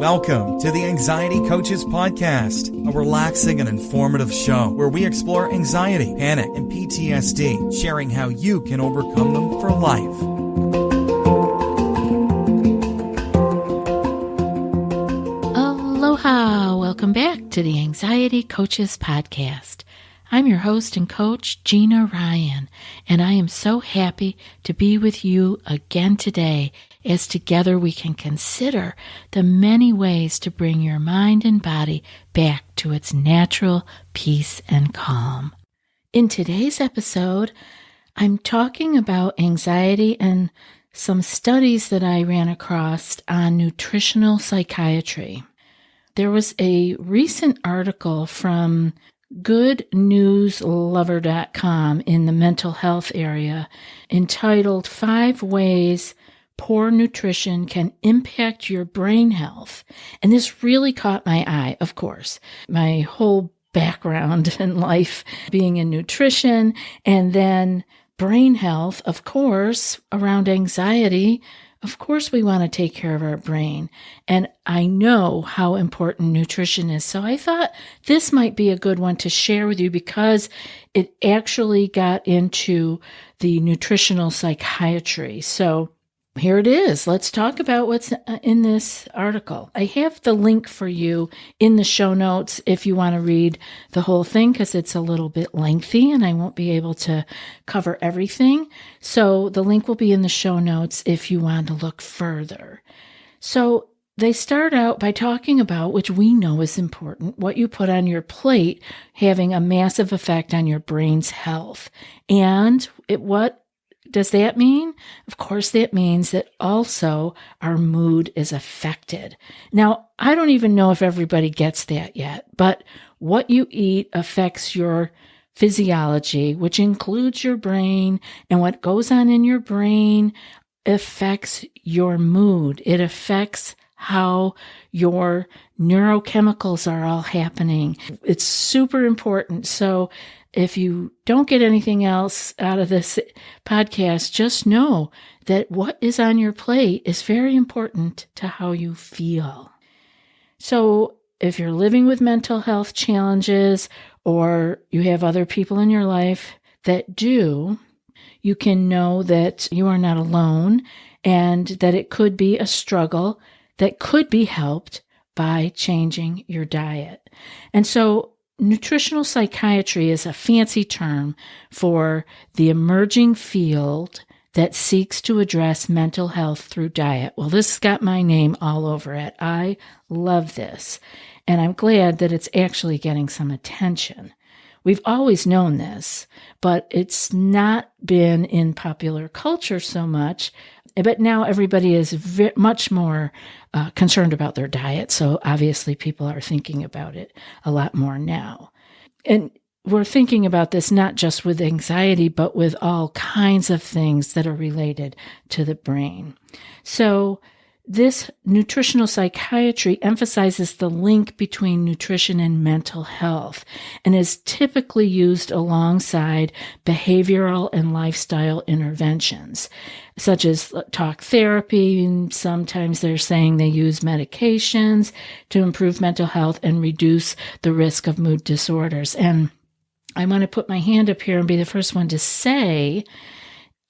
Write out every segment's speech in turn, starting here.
Welcome to the Anxiety Coaches Podcast, a relaxing and informative show where we explore anxiety, panic, and PTSD, sharing how you can overcome them for life. Aloha! Welcome back to the Anxiety Coaches Podcast. I'm your host and coach, Gina Ryan, and I am so happy to be with you again today as together we can consider the many ways to bring your mind and body back to its natural peace and calm. In today's episode, I'm talking about anxiety and some studies that I ran across on nutritional psychiatry. There was a recent article from goodnewslover.com in the mental health area entitled 5 Ways Poor Nutrition Can Impact Your Brain Health. And this really caught my eye, of course. My whole background in life being in nutrition and then brain health, of course, around anxiety. Of course, we want to take care of our brain, and I know how important nutrition is. So I thought this might be a good one to share with you because it actually got into the nutritional psychiatry. So here it is. Let's talk about what's in this article. I have the link for you in the show notes if you want to read the whole thing because it's a little bit lengthy and I won't be able to cover everything. So the link will be in the show notes if you want to look further. So they start out by talking about, which we know is important, what you put on your plate having a massive effect on your brain's health. And what does that mean? Of course, that means that also our mood is affected. Now, I don't even know if everybody gets that yet, but what you eat affects your physiology, which includes your brain, and what goes on in your brain affects your mood. It affects how your neurochemicals are all happening. It's super important. So if you don't get anything else out of this podcast, just know that what is on your plate is very important to how you feel. So if you're living with mental health challenges or you have other people in your life that do, you can know that you are not alone and that it could be a struggle that could be helped by changing your diet. And so nutritional psychiatry is a fancy term for the emerging field that seeks to address mental health through diet. Well, this has got my name all over it. I love this, and I'm glad that it's actually getting some attention. We've always known this, but it's not been in popular culture so much. But now everybody is much more concerned about their diet. So obviously people are thinking about it a lot more now. And we're thinking about this not just with anxiety, but with all kinds of things that are related to the brain. So this nutritional psychiatry emphasizes the link between nutrition and mental health and is typically used alongside behavioral and lifestyle interventions, such as talk therapy. And sometimes they're saying they use medications to improve mental health and reduce the risk of mood disorders. And I want to put my hand up here and be the first one to say,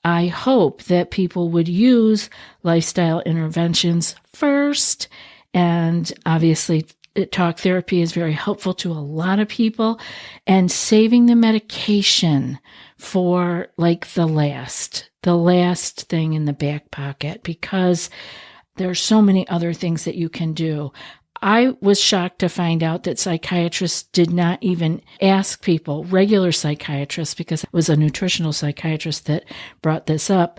I hope that people would use lifestyle interventions first. And obviously, talk therapy is very helpful to a lot of people. And saving the medication for like the last thing in the back pocket, because there are so many other things that you can do. I was shocked to find out that psychiatrists did not even ask people, regular psychiatrists, because it was a nutritional psychiatrist that brought this up,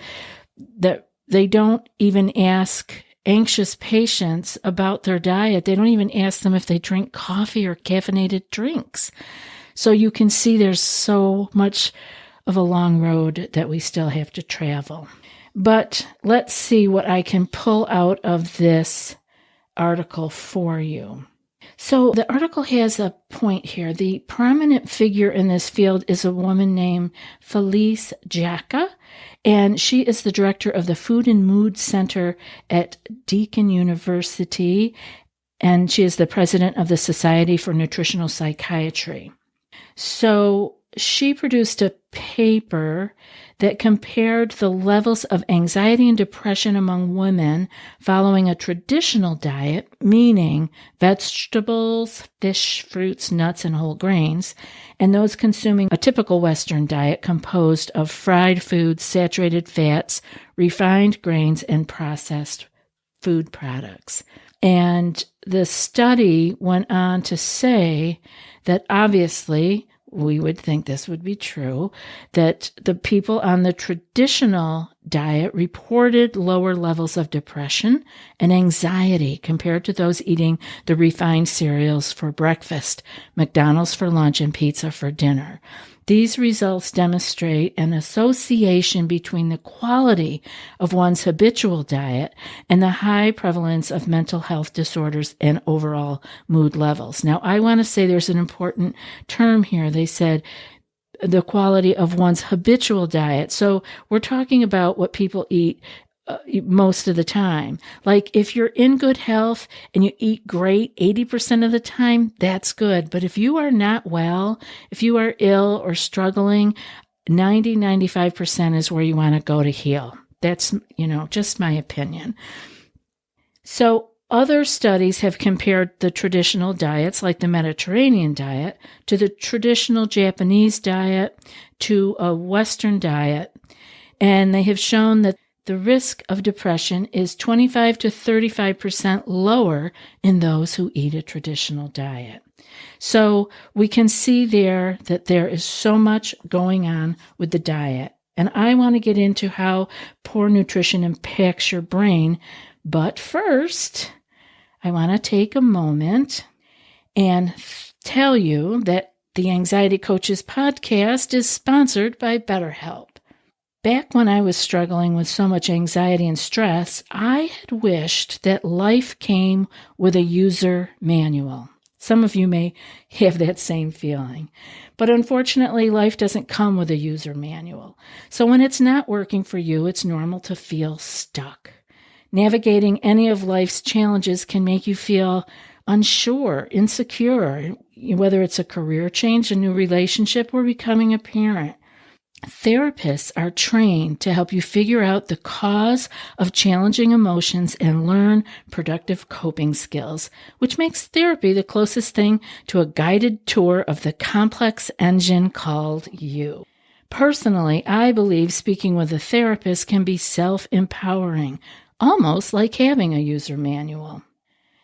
that they don't even ask anxious patients about their diet. They don't even ask them if they drink coffee or caffeinated drinks. So you can see there's so much of a long road that we still have to travel. But let's see what I can pull out of this article for you. So the article has a point here. The prominent figure in this field is a woman named Felice Jacka, and she is the director of the Food and Mood Center at Deakin University. and she is the president of the Society for Nutritional Psychiatry. So she produced a paper that compared the levels of anxiety and depression among women following a traditional diet, meaning vegetables, fish, fruits, nuts, and whole grains, and those consuming a typical Western diet composed of fried foods, saturated fats, refined grains, and processed food products. And the study went on to say that obviously, we would think this would be true, that the people on the traditional diet reported lower levels of depression and anxiety compared to those eating the refined cereals for breakfast, McDonald's for lunch, and pizza for dinner. These results demonstrate an association between the quality of one's habitual diet and the high prevalence of mental health disorders and overall mood levels. Now, I want to say there's an important term here. They said the quality of one's habitual diet. So we're talking about what people eat most of the time. Like if you're in good health and you eat great 80% of the time, that's good. But if you are not well, if you are ill or struggling, 95% is where you want to go to heal. That's, just my opinion. So other studies have compared the traditional diets, like the Mediterranean diet, to the traditional Japanese diet, to a Western diet. And they have shown that the risk of depression is 25 to 35% lower in those who eat a traditional diet. So we can see there that there is so much going on with the diet. And I want to get into how poor nutrition impacts your brain. But first, I want to take a moment and tell you that the Anxiety Coaches podcast is sponsored by BetterHelp. Back when I was struggling with so much anxiety and stress, I had wished that life came with a user manual. Some of you may have that same feeling. But unfortunately, life doesn't come with a user manual. So when it's not working for you, it's normal to feel stuck. Navigating any of life's challenges can make you feel unsure, insecure, whether it's a career change, a new relationship, or becoming a parent. Therapists are trained to help you figure out the cause of challenging emotions and learn productive coping skills, which makes therapy the closest thing to a guided tour of the complex engine called you. Personally, I believe speaking with a therapist can be self-empowering, almost like having a user manual.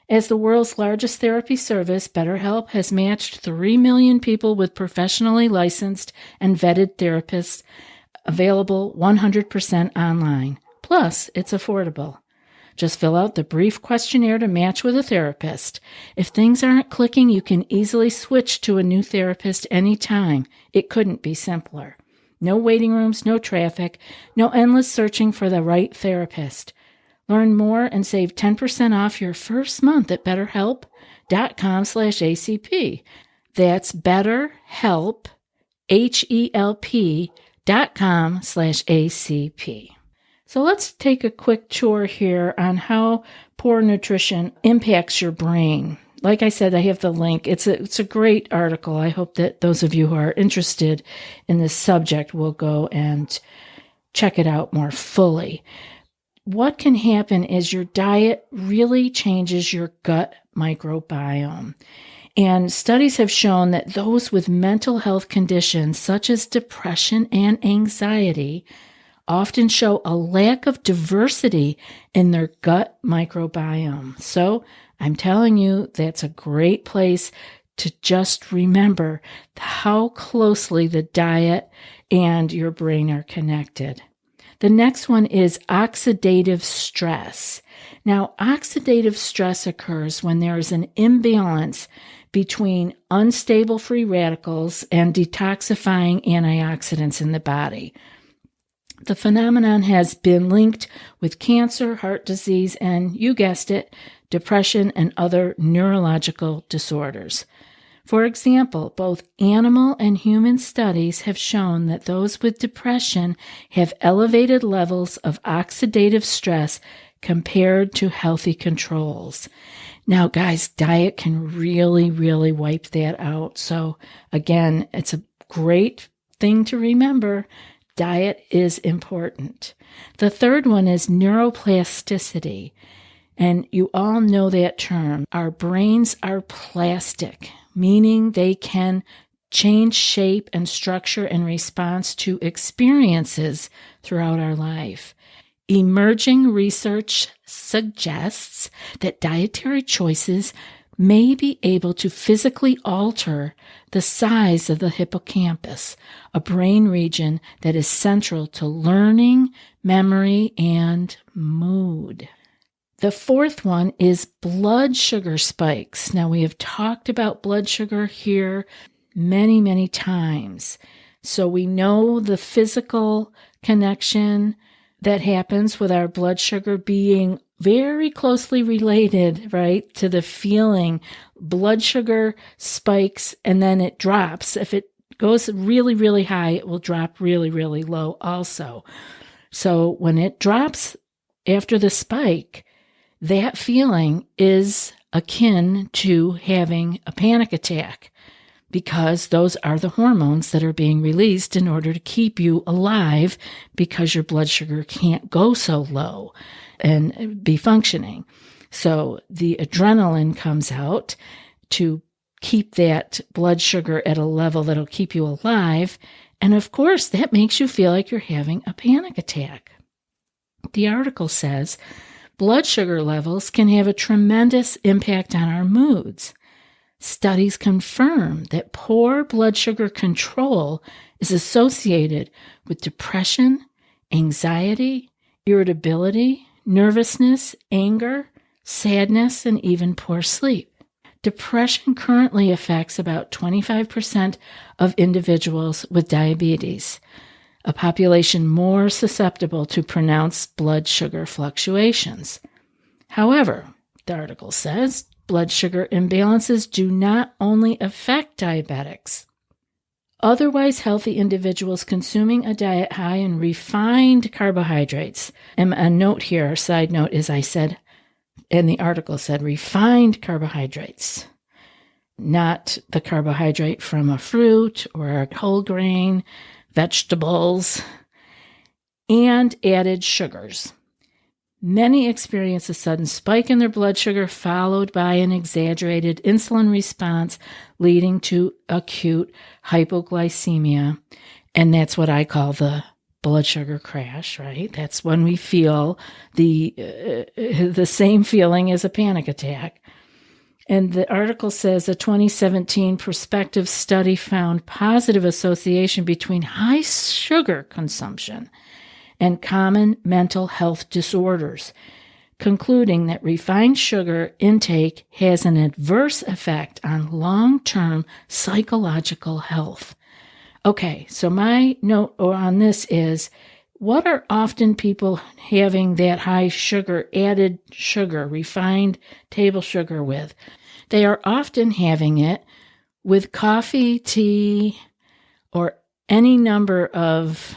As the world's largest therapy service, BetterHelp has matched 3 million people with professionally licensed and vetted therapists, available 100% online. Plus, it's affordable. Just fill out the brief questionnaire to match with a therapist. If things aren't clicking, you can easily switch to a new therapist anytime. It couldn't be simpler. No waiting rooms, no traffic, no endless searching for the right therapist. Learn more and save 10% off your first month at betterhelp.com/ACP. That's BetterHelp, HELP.com/ACP. So let's take a quick tour here on how poor nutrition impacts your brain. Like I said, I have the link. It's a great article. I hope that those of you who are interested in this subject will go and check it out more fully. What can happen is your diet really changes your gut microbiome. And studies have shown that those with mental health conditions such as depression and anxiety often show a lack of diversity in their gut microbiome. So I'm telling you, that's a great place to just remember how closely the diet and your brain are connected. The next one is oxidative stress. Now, oxidative stress occurs when there is an imbalance between unstable free radicals and detoxifying antioxidants in the body. The phenomenon has been linked with cancer, heart disease, and, you guessed it, depression and other neurological disorders. For example, both animal and human studies have shown that those with depression have elevated levels of oxidative stress compared to healthy controls. Now, guys, diet can really, really wipe that out. So again, it's a great thing to remember. Diet is important. The third one is neuroplasticity. And you all know that term. Our brains are plastic, meaning they can change shape and structure in response to experiences throughout our life. Emerging research suggests that dietary choices may be able to physically alter the size of the hippocampus, a brain region that is central to learning, memory, and mood. The fourth one is blood sugar spikes. Now, we have talked about blood sugar here many, many times. So we know the physical connection that happens with our blood sugar being very closely related, right, to the feeling. Blood sugar spikes and then it drops. If it goes really, really high, it will drop really, really low also. So when it drops after the spike, that feeling is akin to having a panic attack, because those are the hormones that are being released in order to keep you alive, because your blood sugar can't go so low and be functioning. So the adrenaline comes out to keep that blood sugar at a level that'll keep you alive. And of course, that makes you feel like you're having a panic attack. The article says blood sugar levels can have a tremendous impact on our moods. Studies confirm that poor blood sugar control is associated with depression, anxiety, irritability, nervousness, anger, sadness, and even poor sleep. Depression currently affects about 25% of individuals with diabetes, a population more susceptible to pronounced blood sugar fluctuations. However, the article says, blood sugar imbalances do not only affect diabetics. Otherwise healthy individuals consuming a diet high in refined carbohydrates, and a note here, a side note, is I said, and the article said refined carbohydrates, not the carbohydrate from a fruit or a whole grain, vegetables, and added sugars. Many experience a sudden spike in their blood sugar followed by an exaggerated insulin response leading to acute hypoglycemia. And that's what I call the blood sugar crash, right? That's when we feel the same feeling as a panic attack. And the article says a 2017 prospective study found positive association between high sugar consumption and common mental health disorders, concluding that refined sugar intake has an adverse effect on long-term psychological health. Okay, so my note on this is, what are often people having that high sugar, added sugar, refined table sugar with? They are often having it with coffee, tea, or any number of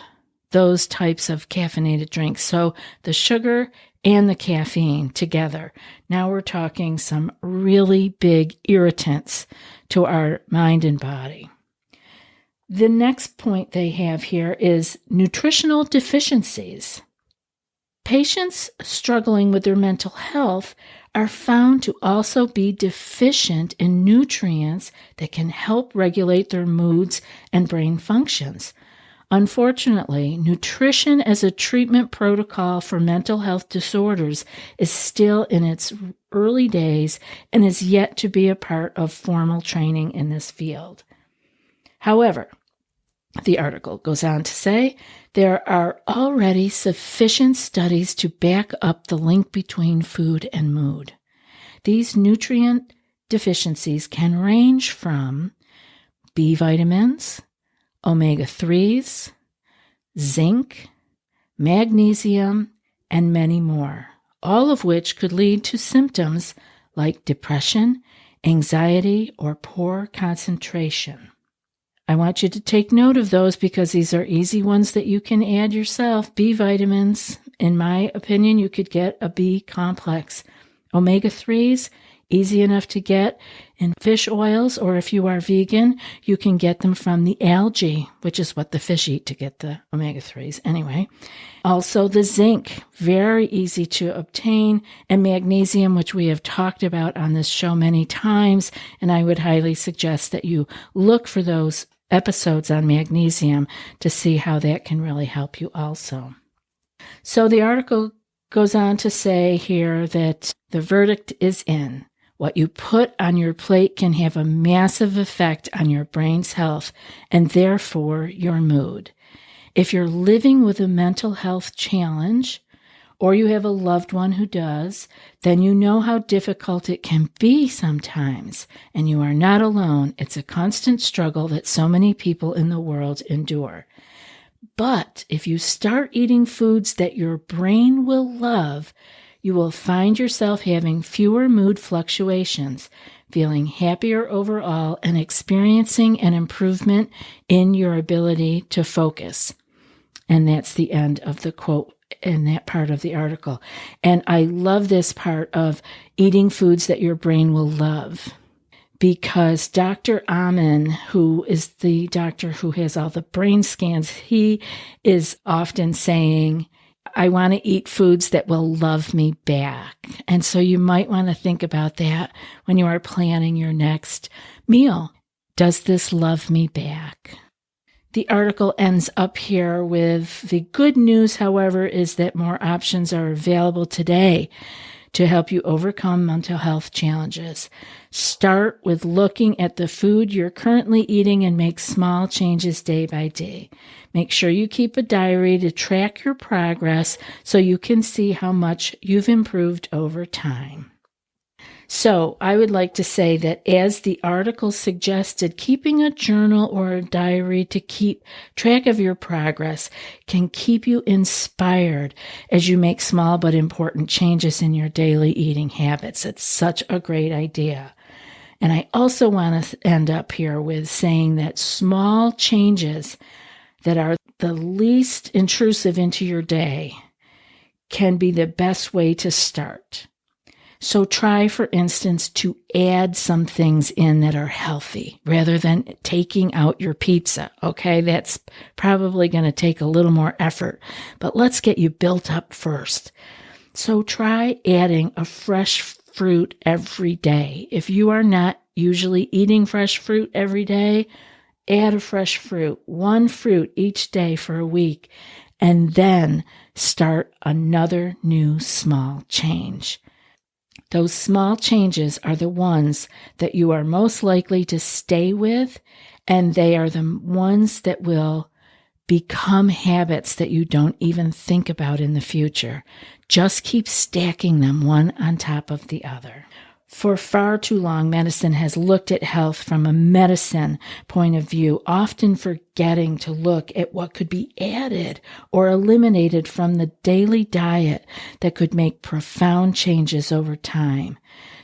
those types of caffeinated drinks. So the sugar and the caffeine together. Now we're talking some really big irritants to our mind and body. The next point they have here is nutritional deficiencies. Patients struggling with their mental health are found to also be deficient in nutrients that can help regulate their moods and brain functions. Unfortunately, nutrition as a treatment protocol for mental health disorders is still in its early days and is yet to be a part of formal training in this field. However, the article goes on to say there are already sufficient studies to back up the link between food and mood. These nutrient deficiencies can range from B vitamins, omega-3s, zinc, magnesium, and many more, all of which could lead to symptoms like depression, anxiety, or poor concentration. I want you to take note of those because these are easy ones that you can add yourself. B vitamins, in my opinion, you could get a B complex. Omega-3s, easy enough to get in fish oils, or if you are vegan, you can get them from the algae, which is what the fish eat to get the omega-3s anyway. Also the zinc, very easy to obtain, and magnesium, which we have talked about on this show many times, and I would highly suggest that you look for those episodes on magnesium to see how that can really help you also. So the article goes on to say here that the verdict is in. What you put on your plate can have a massive effect on your brain's health and therefore your mood. If you're living with a mental health challenge, or you have a loved one who does, then you know how difficult it can be sometimes, and you are not alone. It's a constant struggle that so many people in the world endure. But if you start eating foods that your brain will love, you will find yourself having fewer mood fluctuations, feeling happier overall, and experiencing an improvement in your ability to focus. And that's the end of the quote in that part of the article. And I love this part of eating foods that your brain will love, because Dr. Amen, who is the doctor who has all the brain scans, he is often saying, I want to eat foods that will love me back. And so you might want to think about that when you are planning your next meal. Does this love me back? The article ends up here with the good news, however, is that more options are available today to help you overcome mental health challenges. Start with looking at the food you're currently eating and make small changes day by day. Make sure you keep a diary to track your progress so you can see how much you've improved over time. So I would like to say that, as the article suggested, keeping a journal or a diary to keep track of your progress can keep you inspired as you make small but important changes in your daily eating habits. It's such a great idea. And I also want to end up here with saying that small changes that are the least intrusive into your day can be the best way to start. So try, for instance, to add some things in that are healthy rather than taking out your pizza, okay? That's probably going to take a little more effort, but let's get you built up first. So try adding a fresh fruit every day. If you are not usually eating fresh fruit every day, add a fresh fruit, one fruit each day for a week, and then start another new small change. Those small changes are the ones that you are most likely to stay with, and they are the ones that will become habits that you don't even think about in the future. Just keep stacking them one on top of the other. For far too long, medicine has looked at health from a medicine point of view, often forgetting to look at what could be added or eliminated from the daily diet that could make profound changes over time.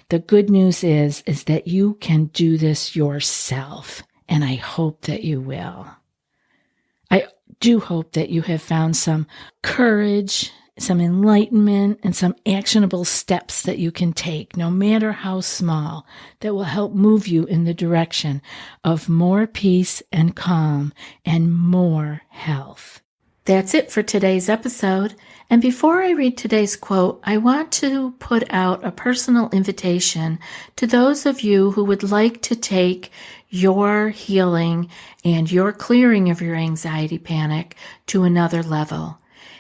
The good news is that you can do this yourself, and I hope that you will. I do hope that you have found some courage, some enlightenment, and some actionable steps that you can take, no matter how small, that will help move you in the direction of more peace and calm and more health. That's it for today's episode. And before I read today's quote, I want to put out a personal invitation to those of you who would like to take your healing and your clearing of your anxiety panic to another level.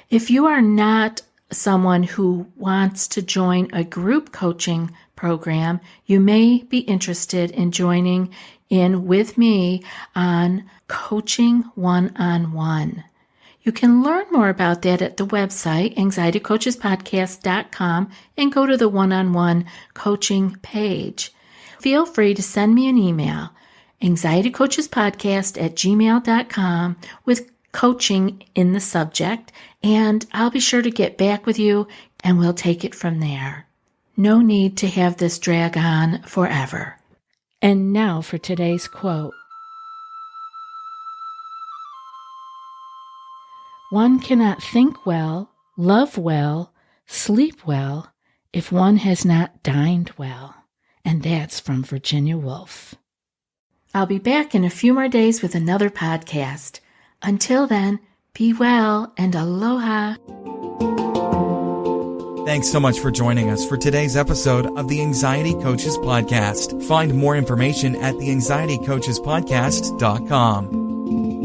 If you are not someone who wants to join a group coaching program, you may be interested in joining in with me on coaching one-on-one. You can learn more about that at the website, anxietycoachespodcast.com, and go to the one-on-one coaching page. Feel free to send me an email, anxietycoachespodcast@gmail.com, with coaching in the subject, and I'll be sure to get back with you and we'll take it from there. No need to have this drag on forever. And now for today's quote. One cannot think well, love well, sleep well, if one has not dined well. And that's from Virginia Woolf. I'll be back in a few more days with another podcast. Until then, be well and aloha. Thanks so much for joining us for today's episode of the Anxiety Coaches Podcast. Find more information at theanxietycoachespodcast.com.